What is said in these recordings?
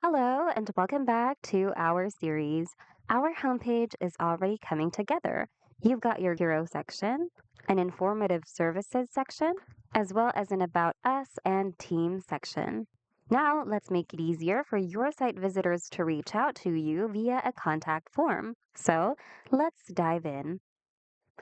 Hello, and welcome back to our series. Our homepage is already coming together. You've got your hero section, an informative services section, as well as an About Us and Team section. Now, let's make it easier for your site visitors to reach out to you via a contact form. So, let's dive in.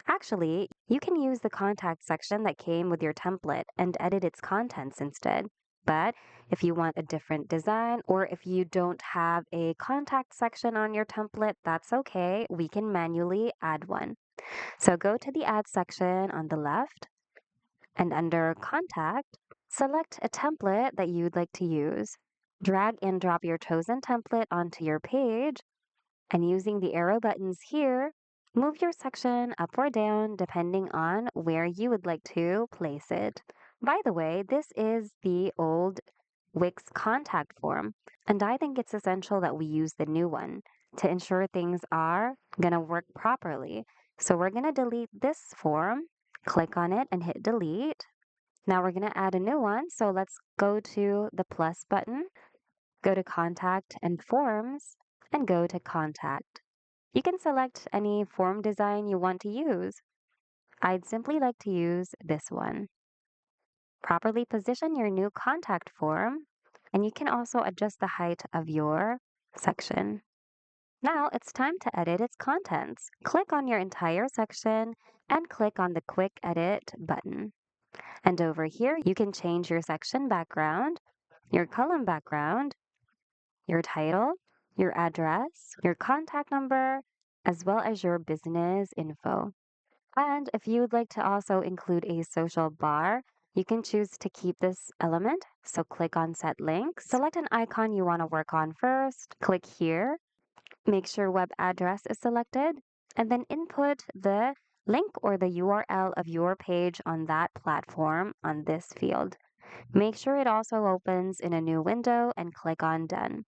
Actually, you can use the contact section that came with your template and edit its contents instead. But if you want a different design or if you don't have a contact section on your template, that's okay. We can manually add one. So go to the add section on the left and under contact, select a template that you'd like to use. Drag and drop your chosen template onto your page and using the arrow buttons here, move your section up or down depending on where you would like to place it. By the way, this is the old Wix contact form, and I think it's essential that we use the new one to ensure things are going to work properly. So we're going to delete this form, click on it and hit delete. Now we're going to add a new one, so let's go to the plus button, go to contact and forms, and go to contact. You can select any form design you want to use. I'd simply like to use this one. Properly position your new contact form, and you can also adjust the height of your section. Now it's time to edit its contents. Click on your entire section and click on the Quick Edit button. And over here, you can change your section background, your column background, your title, your address, your contact number, as well as your business info. And if you would like to also include a social bar, you can choose to keep this element. So click on Set Links, select an icon you want to work on first, click here, make sure web address is selected, and then input the link or the URL of your page on that platform on this field. Make sure it also opens in a new window and click on Done.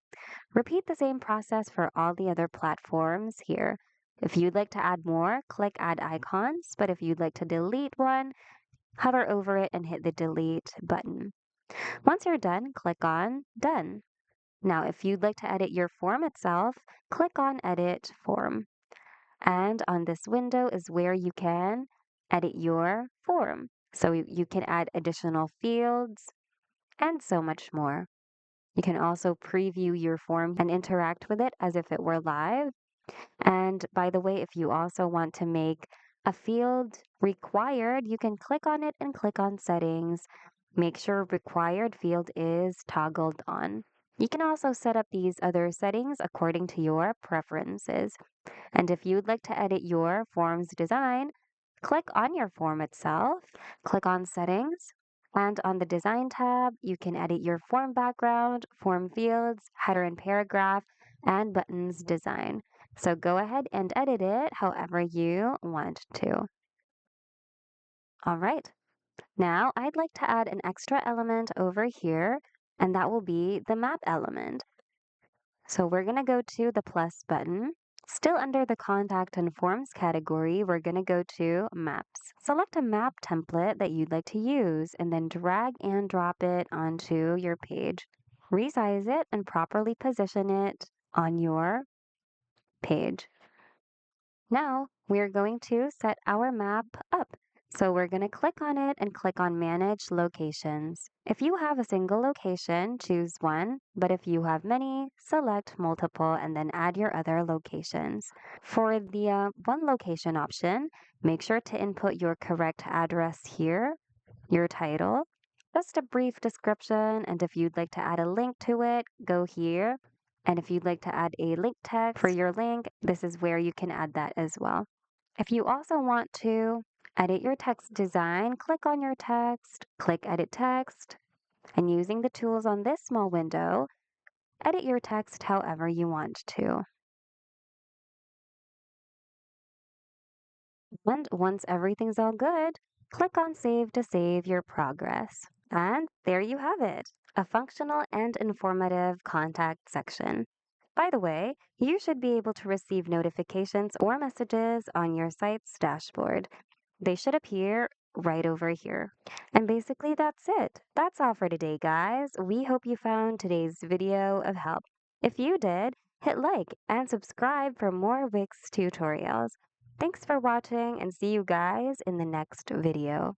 Repeat the same process for all the other platforms here. If you'd like to add more, click Add Icons, but if you'd like to delete one, hover over it and hit the Delete button. Once you're done, click on Done. Now, if you'd like to edit your form itself, click on Edit Form. And on this window is where you can edit your form. So you can add additional fields and so much more. You can also preview your form and interact with it as if it were live. And by the way, if you also want to make a field required, you can click on it and click on settings. Make sure required field is toggled on. You can also set up these other settings according to your preferences. And if you'd like to edit your form's design, click on your form itself, click on settings, and on the design tab, you can edit your form background, form fields, header and paragraph, and buttons design. So go ahead and edit it however you want to. All right. Now I'd like to add an extra element over here, and that will be the map element. So we're going to go to the plus button. Still under the contact and forms category, we're going to go to maps. Select a map template that you'd like to use and then drag and drop it onto your page. Resize it and properly position it on your page. Now we're going to set our map up. So we're going to click on it and click on Manage Locations. If you have a single location, choose one, but if you have many, select multiple and then add your other locations. For the one location option, make sure to input your correct address here, your title, just a brief description, and if you'd like to add a link to it, go here. And if you'd like to add a link text for your link, this is where you can add that as well. If you also want to edit your text design, click on your text, click Edit Text, and using the tools on this small window, edit your text however you want to. And once everything's all good, click on Save to save your progress. And there you have it, a functional and informative contact section. By the way, you should be able to receive notifications or messages on your site's dashboard. They should appear right over here. And basically that's it. That's all for today, guys. We hope you found today's video of help. If you did, hit like and subscribe for more Wix tutorials. Thanks for watching and see you guys in the next video.